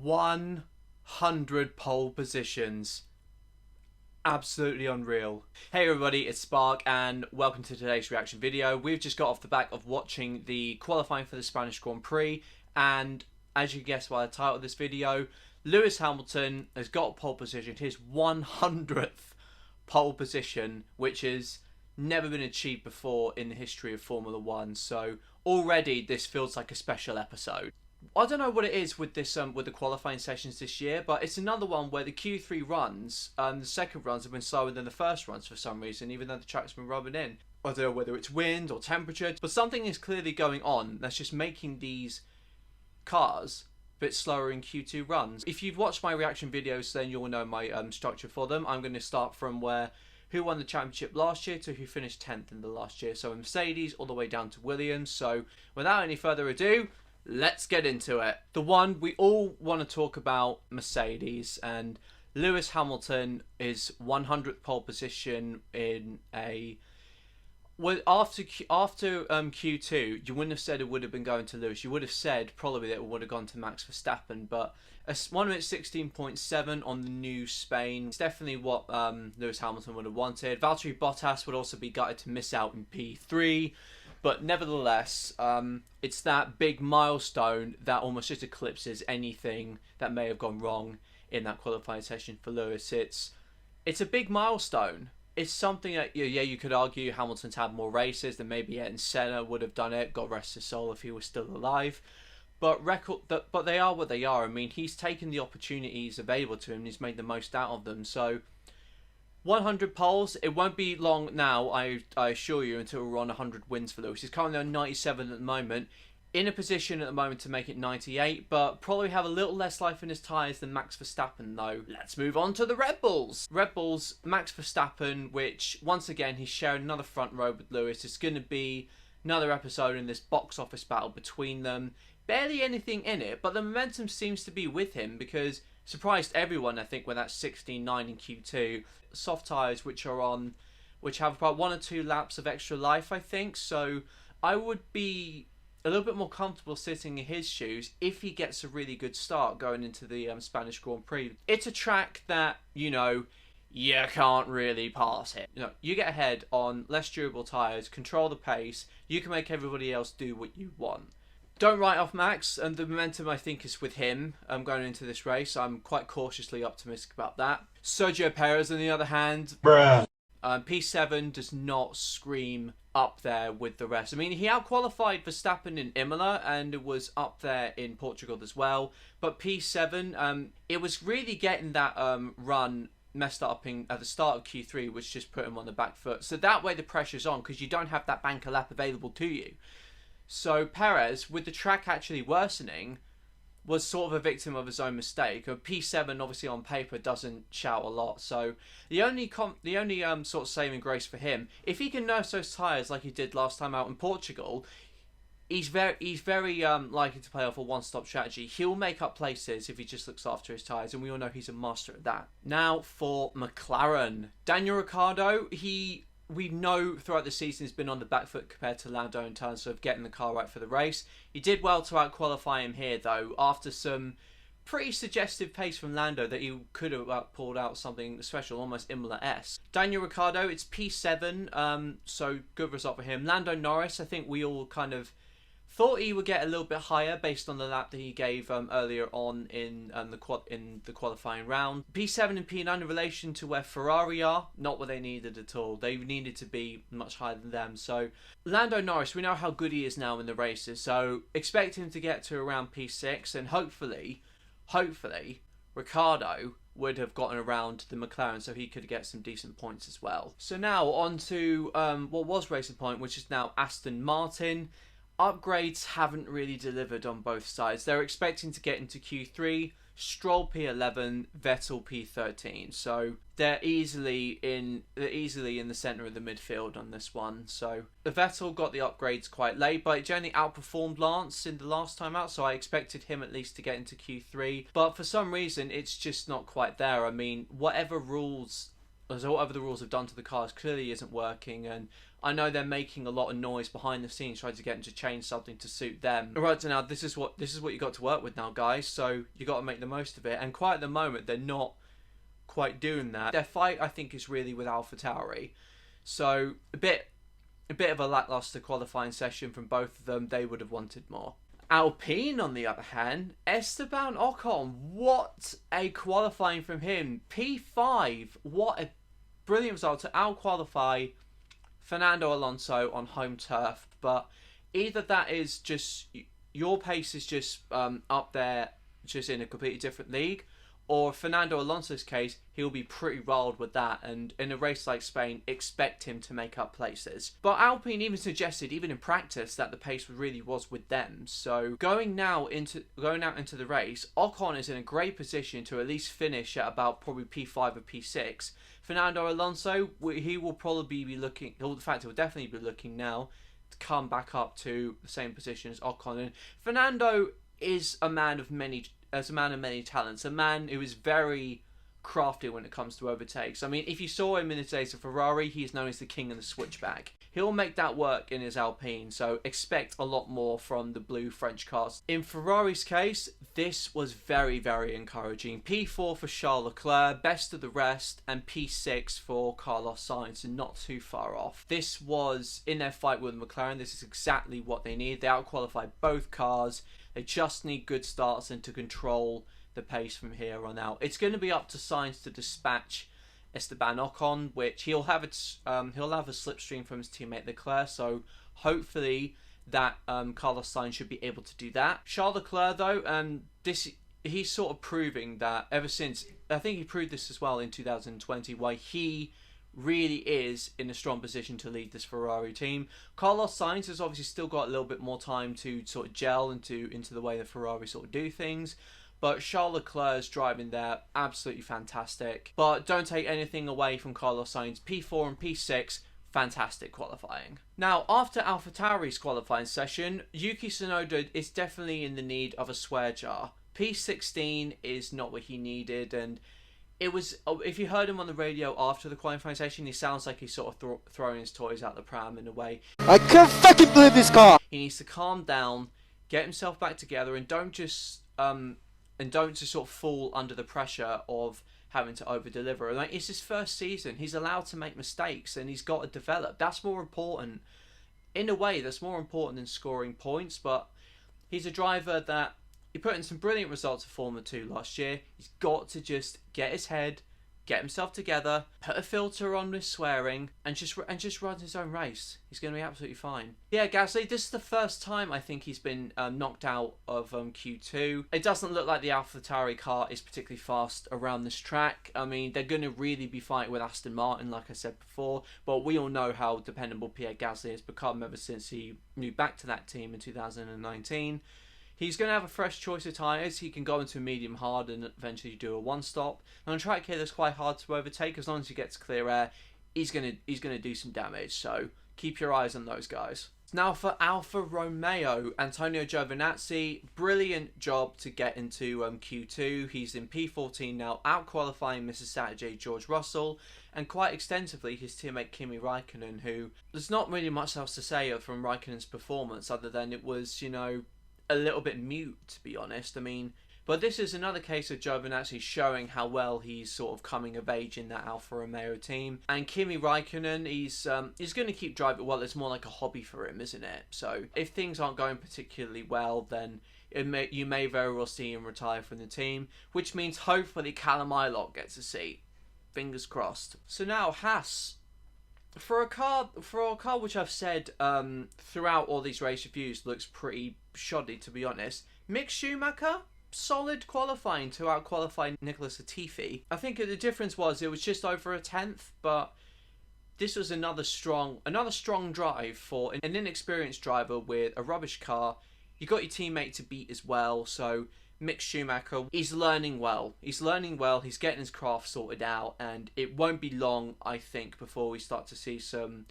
100 pole positions. Absolutely unreal. Hey everybody, it's Spark and welcome to today's reaction video. We've just got off the back of watching the qualifying for the Spanish Grand Prix, and as you guessed by the title of this video, Lewis Hamilton has got pole position, his 100th pole position, which has never been achieved before in the history of Formula One. So already this feels like a special episode. I don't know what it is with this with the qualifying sessions this year, but it's another one where the Q3 runs, the second runs have been slower than the first runs for some reason, even though the track's been rubbing in. I don't know whether it's wind or temperature, but something is clearly going on that's just making these cars a bit slower in Q2 runs. If you've watched my reaction videos, then you'll know my structure for them. I'm going to start from who won the championship last year to who finished 10th in the last year. So Mercedes all the way down to Williams. So without any further ado, let's get into it. The one we all want to talk about, Mercedes, and Lewis Hamilton is 100th pole position in a... Well, after Q2, you wouldn't have said it would have been going to Lewis. You would have said probably that it would have gone to Max Verstappen, but a 1 minute 16.7 on the new Spain. It's definitely what Lewis Hamilton would have wanted. Valtteri Bottas would also be gutted to miss out in P3. But nevertheless, it's that big milestone that almost just eclipses anything that may have gone wrong in that qualifying session for Lewis. It's a big milestone. It's something that, yeah, you could argue Hamilton's had more races than maybe Ayrton Senna would have done it. God rest his soul if he was still alive. But they are what they are. I mean, he's taken the opportunities available to him and he's made the most out of them. So 100 poles, it won't be long now, I assure you, until we're on 100 wins for Lewis. He's currently on 97 at the moment, in a position at the moment to make it 98, but probably have a little less life in his tyres than Max Verstappen though. Let's move on to the Red Bulls. Red Bulls, Max Verstappen, which once again he's sharing another front row with Lewis. It's going to be another episode in this box office battle between them. Barely anything in it, but the momentum seems to be with him because surprised everyone, I think, when that's 16.9 in Q2. Soft tyres which have about 1 or 2 laps of extra life, I think. So I would be a little bit more comfortable sitting in his shoes if he gets a really good start going into the Spanish Grand Prix. It's a track that, you can't really pass it. You get ahead on less durable tyres, control the pace, you can make everybody else do what you want. Don't write off Max, and the momentum I think is with him going into this race. I'm quite cautiously optimistic about that. Sergio Perez, on the other hand, P7 does not scream up there with the rest. I mean, he outqualified Verstappen in Imola, and it was up there in Portugal as well. But P7, it was really getting that run messed up at the start of Q3, which just put him on the back foot. So that way the pressure's on, because you don't have that banker lap available to you. So Perez, with the track actually worsening, was sort of a victim of his own mistake. P7 obviously on paper doesn't shout a lot, so the only sort of saving grace for him, if he can nurse those tyres like he did last time out in Portugal, he's very likely to play off a one-stop strategy. He'll make up places if he just looks after his tyres, and we all know he's a master at that. Now for McLaren, Daniel Ricciardo, we know throughout the season he's been on the back foot compared to Lando in terms of getting the car right for the race. He did well to out-qualify him here though, after some pretty suggestive pace from Lando that he could have pulled out something special, almost Imola-esque. Daniel Ricciardo, it's P7, so good result for him. Lando Norris, I think we all kind of thought he would get a little bit higher based on the lap that he gave earlier on in the qualifying round. P7 and P9 in relation to where Ferrari are, not what they needed at all. They needed to be much higher than them. So Lando Norris, we know how good he is now in the races, so expect him to get to around P6, and hopefully Ricciardo would have gotten around the McLaren so he could get some decent points as well. So now on to what was Racing Point, which is now Aston Martin. Upgrades haven't really delivered on both sides. They're expecting to get into Q3, Stroll P11, Vettel P13. So they're easily in the centre of the midfield on this one. So Vettel got the upgrades quite late, but he generally outperformed Lance in the last time out, so I expected him at least to get into Q3. But for some reason, it's just not quite there. I mean, whatever the rules have done to the cars clearly isn't working, and I know they're making a lot of noise behind the scenes trying to get him to change something to suit them. Right, so now this is what you got to work with now, guys, so you got to make the most of it. And quite at the moment, they're not quite doing that. Their fight, I think, is really with AlphaTauri. So a bit of a lackluster qualifying session from both of them. They would have wanted more. Alpine, on the other hand, Esteban Ocon, what a qualifying from him. P5, what a brilliant result to out-qualify Fernando Alonso on home turf. But either that is just, your pace is just up there, just in a completely different league, or Fernando Alonso's case, he'll be pretty rolled with that, and in a race like Spain, expect him to make up places. But Alpine even suggested, even in practice, that the pace really was with them. So going out into the race, Ocon is in a great position to at least finish at about probably P5 or P6. Fernando Alonso, he will probably be looking, in fact, he'll definitely be looking now to come back up to the same position as Ocon. And Fernando is a man of many talents, a man who is very crafty when it comes to overtakes. I mean, if you saw him in the days of Ferrari, he's known as the king of the switchback. He'll make that work in his Alpine, so expect a lot more from the blue French cars. In Ferrari's case, this was very, very encouraging. P4 for Charles Leclerc, best of the rest, and P6 for Carlos Sainz, and not too far off. This was, in their fight with McLaren, this is exactly what they need. They outqualified both cars. They just need good starts and to control the pace from here on out. It's going to be up to Sainz to dispatch Esteban Ocon, which he'll have a slipstream from his teammate Leclerc. So hopefully that Carlos Sainz should be able to do that. Charles Leclerc, though, he's sort of proving that ever since, I think he proved this as well in 2020, why he really is in a strong position to lead this Ferrari team. Carlos Sainz has obviously still got a little bit more time to sort of gel into the way the Ferrari sort of do things. But Charles Leclerc's driving there, absolutely fantastic. But don't take anything away from Carlos Sainz. P4 and P6, fantastic qualifying. Now, after AlphaTauri's qualifying session, Yuki Tsunoda is definitely in the need of a swear jar. P16 is not what he needed, and it was, if you heard him on the radio after the qualifying session, he sounds like he's sort of throwing his toys out the pram in a way. I can't fucking believe this car! He needs to calm down, get himself back together, and don't just sort of fall under the pressure of having to over-deliver. Like, it's his first season. He's allowed to make mistakes, and he's got to develop. That's more important. In a way, that's more important than scoring points, but he's a driver that he put in some brilliant results for Formula 2 last year. He's got to just get his head, get himself together, put a filter on with swearing, and just run his own race. He's going to be absolutely fine. Yeah, Gasly, this is the first time I think he's been knocked out of Q2. It doesn't look like the AlphaTauri car is particularly fast around this track. I mean, they're going to really be fighting with Aston Martin, like I said before, but we all know how dependable Pierre Gasly has become ever since he moved back to that team in 2019. He's going to have a fresh choice of tyres. He can go into a medium hard and eventually do a one-stop. And on a track here that's quite hard to overtake, as long as he gets clear air, he's going to do some damage. So keep your eyes on those guys. Now for Alfa Romeo, Antonio Giovinazzi, brilliant job to get into Q2. He's in P14 now, out-qualifying Mr. Saturday George Russell, and quite extensively his teammate Kimi Raikkonen, who there's not really much else to say from Raikkonen's performance other than it was, you know, a little bit mute, to be honest. I mean, but this is another case of Giovinazzi showing how well he's sort of coming of age in that Alfa Romeo team. And Kimi Raikkonen, he's going to keep driving. Well, it's more like a hobby for him, isn't it? So if things aren't going particularly well, then you may very well see him retire from the team, which means hopefully Callum Ilott gets a seat. Fingers crossed. So now Haas. For a car which I've said throughout all these race reviews looks pretty shoddy, to be honest. Mick Schumacher, solid qualifying to out-qualify Nicholas Latifi. I think the difference was it was just over a tenth, but this was another strong drive for an inexperienced driver with a rubbish car. You got your teammate to beat as well, so Mick Schumacher, he's learning well. He's getting his craft sorted out, and it won't be long, I think, before we start to see some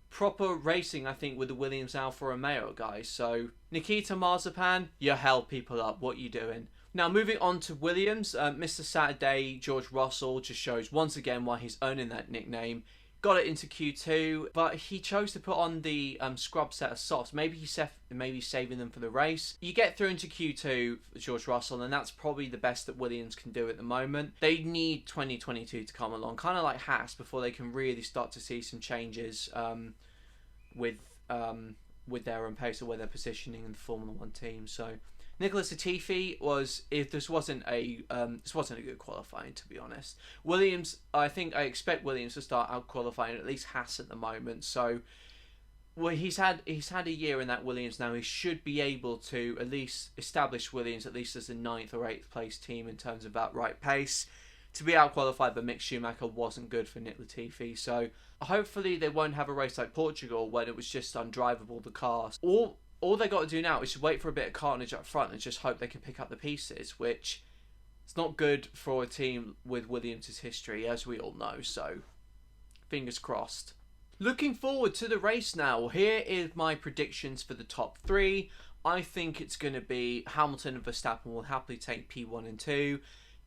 proper racing, I think, with the Williams Alfa Romeo guys. So, Nikita Mazepin, you held people up. What you doing? Now, moving on to Williams, Mr. Saturday, George Russell, just shows once again why he's earning that nickname. got it into Q2, but he chose to put on the scrub set of softs. Maybe he's saving them for the race. You get through into Q2 for George Russell, and that's probably the best that Williams can do at the moment. They need 2022 to come along, kind of like Haas, before they can really start to see some changes with their own pace or where they're positioning in the Formula One team. So Nicholas Latifi this wasn't a good qualifying, to be honest. Williams, I expect Williams to start out qualifying at least Haas at the moment. So he's had a year in that Williams now. He should be able to at least establish Williams at least as a 9th or 8th place team in terms of that right pace. To be out qualified by Mick Schumacher wasn't good for Nick Latifi. So hopefully they won't have a race like Portugal when it was just undrivable, the cars. All they got to do now is just wait for a bit of carnage up front and just hope they can pick up the pieces, which is not good for a team with Williams' history, as we all know. So fingers crossed. Looking forward to the race now. Here is my predictions for the top 3. I think it's going to be Hamilton and Verstappen will happily take P1 and 2.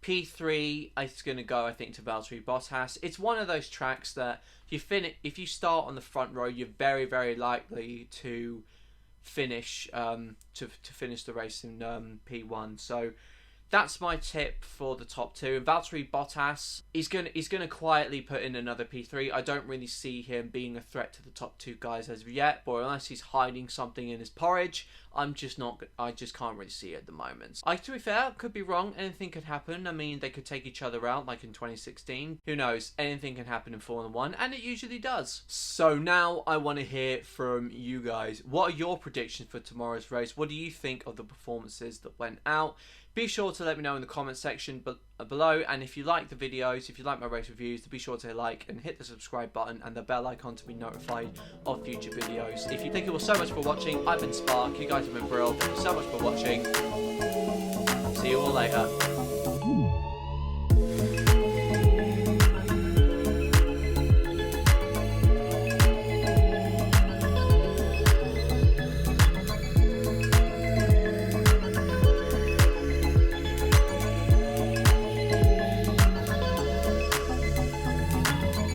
P3 is going to go, I think, to Valtteri Bottas. It's one of those tracks that if you start on the front row, you're very, very likely to finish finish the race in P1. So that's my tip for the top 2. And Valtteri Bottas, he's gonna quietly put in another P3. I don't really see him being a threat to the top 2 guys as of yet, but unless he's hiding something in his porridge, I just can't really see it at the moment. To be fair, could be wrong. Anything could happen. I mean, they could take each other out like in 2016. Who knows? Anything can happen in Formula 1, and it usually does. So now I want to hear from you guys. What are your predictions for tomorrow's race? What do you think of the performances that went out? Be sure to let me know in the comment section below, and if you like the videos, if you like my race reviews, be sure to like and hit the subscribe button and the bell icon to be notified of future videos. If you thank you all so much for watching, I've been Spark, you guys have been brilliant, thank you so much for watching, see you all later.